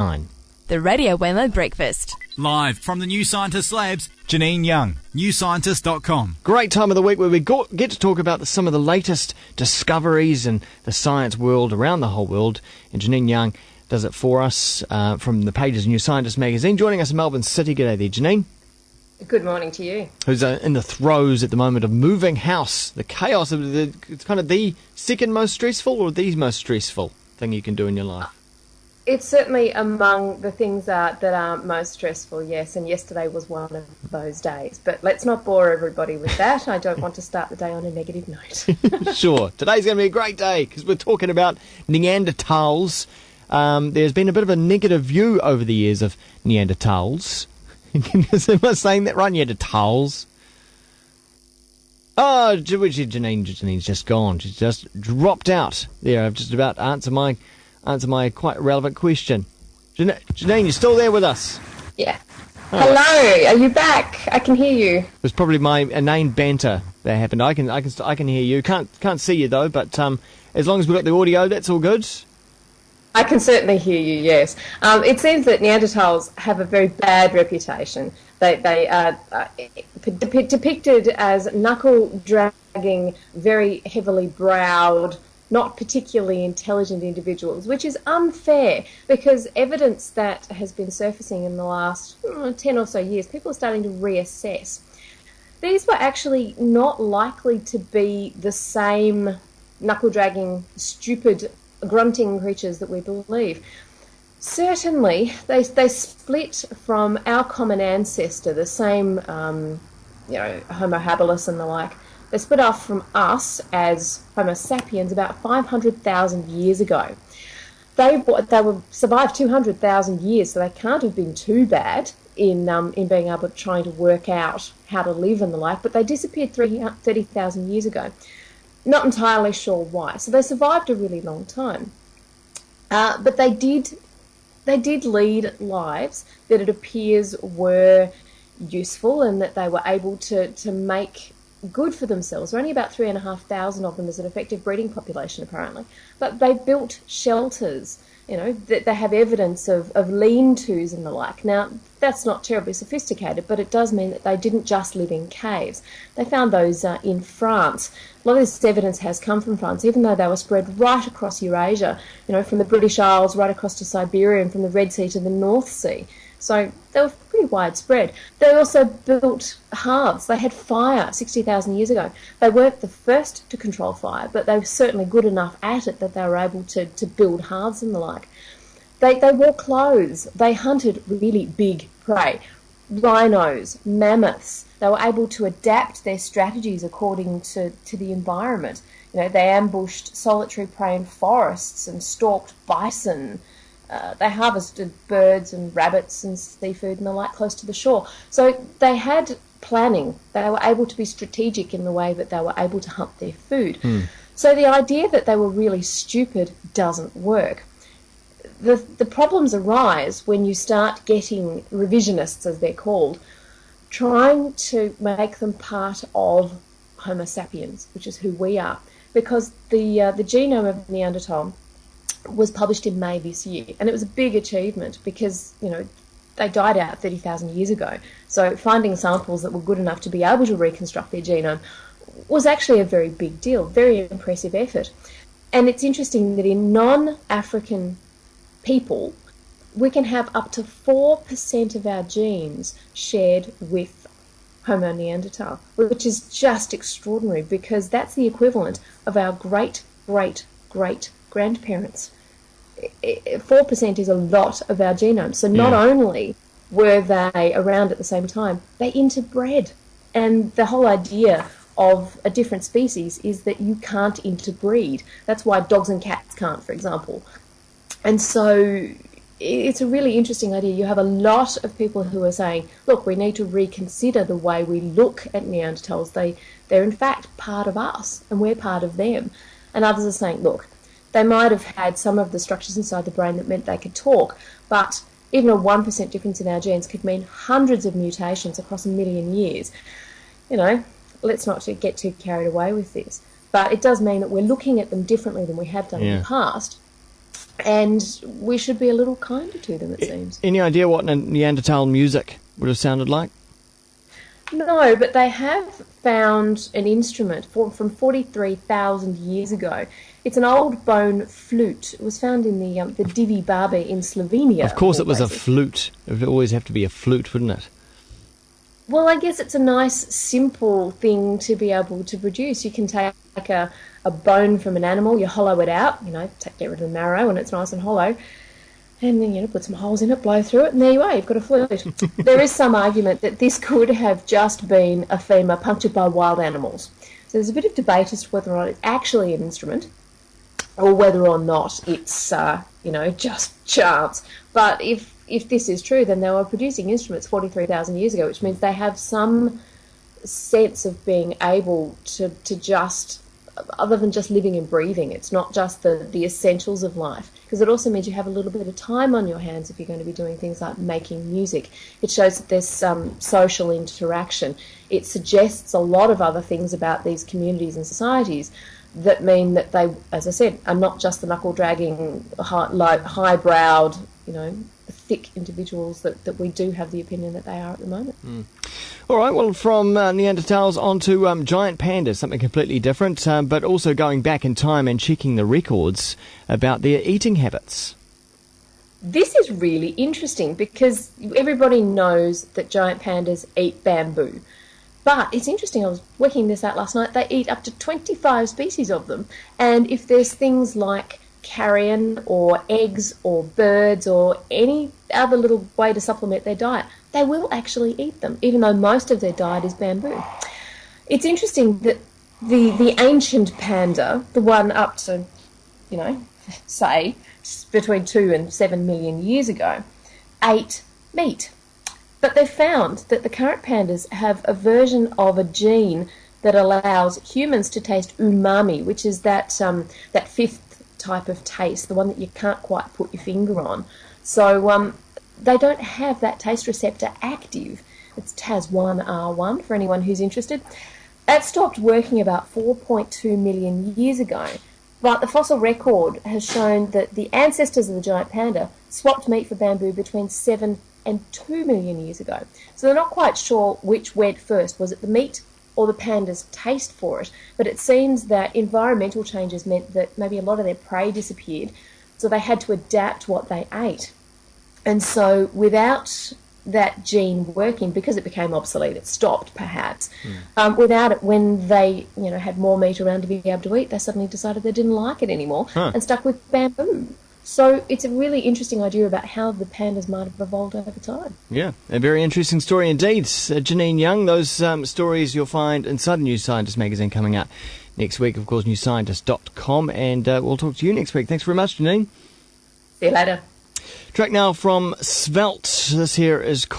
9. The Radio Wammo Breakfast. Live from the New Scientist Labs, Janine Young, newscientist.com. Great time of the week where we get to talk about some of the latest discoveries in the science world around the whole world. And Janine Young does it for us from the pages of New Scientist magazine. Joining us in Melbourne City. G'day there, Janine. Good morning to you. Who's in the throes at the moment of moving house. The chaos of it's kind of the second most stressful or the most stressful thing you can do in your life. It's certainly among the things that are most stressful, yes, and yesterday was one of those days. But let's not bore everybody with that. I don't want to start the day on a negative note. Sure. Today's going to be a great day because we're talking about Neanderthals. There's been a bit of a negative view over the years of Neanderthals. Am I saying that right? Neanderthals. Oh, Janine's just gone. She's just dropped out. There, I've just about answered my quite relevant question. Janine, you're still there with us? Yeah. Oh. Hello, are you back? I can hear you. It was probably my inane banter that happened. I can hear you. Can't see you though, but as long as we've got the audio, that's all good. I can certainly hear you, yes. It seems that Neanderthals have a very bad reputation. They are depicted as knuckle-dragging, very heavily browed, not particularly intelligent individuals, which is unfair because evidence that has been surfacing in the last 10 or so years, people are starting to reassess. These were actually not likely to be the same knuckle-dragging, stupid, grunting creatures that we believe. Certainly, they split from our common ancestor, the same, Homo habilis and the like. They split off from us as Homo sapiens about 500,000 years ago. They survived 200,000 years, so they can't have been too bad in being able to try to work out how to live and the like, but they disappeared 30,000 years ago. Not entirely sure why. So they survived a really long time. But they did lead lives that it appears were useful and that they were able to make good for themselves. There are only about 3,500 of them as an effective breeding population, apparently. But they built shelters, that they have evidence of lean-tos and the like. Now, that's not terribly sophisticated, but it does mean that they didn't just live in caves. They found those in France. A lot of this evidence has come from France, even though they were spread right across Eurasia, from the British Isles right across to Siberia and from the Red Sea to the North Sea. So they were pretty widespread. They also built hearths. They had fire 60,000 years ago. They weren't the first to control fire, but they were certainly good enough at it that they were able to build hearths and the like. They wore clothes. They hunted really big prey. Rhinos, mammoths. They were able to adapt their strategies according to the environment. They ambushed solitary prey in forests and stalked bison. They harvested birds and rabbits and seafood and the like close to the shore. So they had planning. They were able to be strategic in the way that they were able to hunt their food. So the idea that they were really stupid doesn't work. The problems arise when you start getting revisionists, as they're called, trying to make them part of Homo sapiens, which is who we are. Because the genome of Neanderthal was published in May this year, and it was a big achievement because, they died out 30,000 years ago. So finding samples that were good enough to be able to reconstruct their genome was actually a very big deal, very impressive effort. And it's interesting that in non-African people, we can have up to 4% of our genes shared with Homo neanderthal, which is just extraordinary because that's the equivalent of our great-great-great-grandparents. 4% is a lot of our genome. So not only were they around at the same time, they interbred. And the whole idea of a different species is that you can't interbreed. That's why dogs and cats can't, for example. And so it's a really interesting idea. You have a lot of people who are saying, look, we need to reconsider the way we look at Neanderthals. They're in fact part of us and we're part of them. And others are saying, look, they might have had some of the structures inside the brain that meant they could talk, but even a 1% difference in our genes could mean hundreds of mutations across a million years. Let's not get too carried away with this. But it does mean that we're looking at them differently than we have done in the past. and we should be a little kinder to them, it seems. Any idea what Neanderthal music would have sounded like? No, but they have found an instrument from 43,000 years ago. It's an old bone flute. It was found in the Divi Barbe in Slovenia. Of course it was a flute. It would always have to be a flute, wouldn't it? Well, I guess it's a nice, simple thing to be able to produce. You can take a bone from an animal, you hollow it out, get rid of the marrow, and it's nice and hollow. And then, put some holes in it, blow through it, and there you are, you've got a flute. There is some argument that this could have just been a femur punctured by wild animals. So there's a bit of debate as to whether or not it's actually an instrument or whether or not it's, just chance. But if this is true, then they were producing instruments 43,000 years ago, which means they have some sense of being able to just, other than just living and breathing, it's not just the essentials of life, because it also means you have a little bit of time on your hands if you're going to be doing things like making music. It shows that there's some social interaction. It suggests a lot of other things about these communities and societies that mean that they, as I said, are not just the knuckle-dragging, high-browed, thick individuals that we do have the opinion that they are at the moment. All right, well, from Neanderthals on to giant pandas, something completely different, but also going back in time and checking the records about their eating habits. This is really interesting because everybody knows that giant pandas eat bamboo. But it's interesting, I was working this out last night, they eat up to 25 species of them. And if there's things like carrion or eggs or birds or any other little way to supplement their diet, they will actually eat them, even though most of their diet is bamboo. It's interesting that the ancient panda, the one up to, say, between 2 and 7 million years ago, ate meat. But they found that the current pandas have a version of a gene that allows humans to taste umami, which is that fifth type of taste, the one that you can't quite put your finger on. So they don't have that taste receptor active. It's TAS1R1 for anyone who's interested. That stopped working about 4.2 million years ago. But the fossil record has shown that the ancestors of the giant panda swapped meat for bamboo between 7 and 2 million years ago. So they're not quite sure which went first. Was it the meat or the panda's taste for it? But it seems that environmental changes meant that maybe a lot of their prey disappeared, so they had to adapt what they ate. And so without that gene working, because it became obsolete, it stopped perhaps. Without it, when they had more meat around to be able to eat, they suddenly decided they didn't like it anymore and stuck with bamboo. So it's a really interesting idea about how the pandas might have evolved over time. Yeah, a very interesting story indeed. Janine Young, those stories you'll find inside the New Scientist magazine coming out next week, of course, newscientist.com, and we'll talk to you next week. Thanks very much, Janine. See you later. Track now from Svelte. This here is called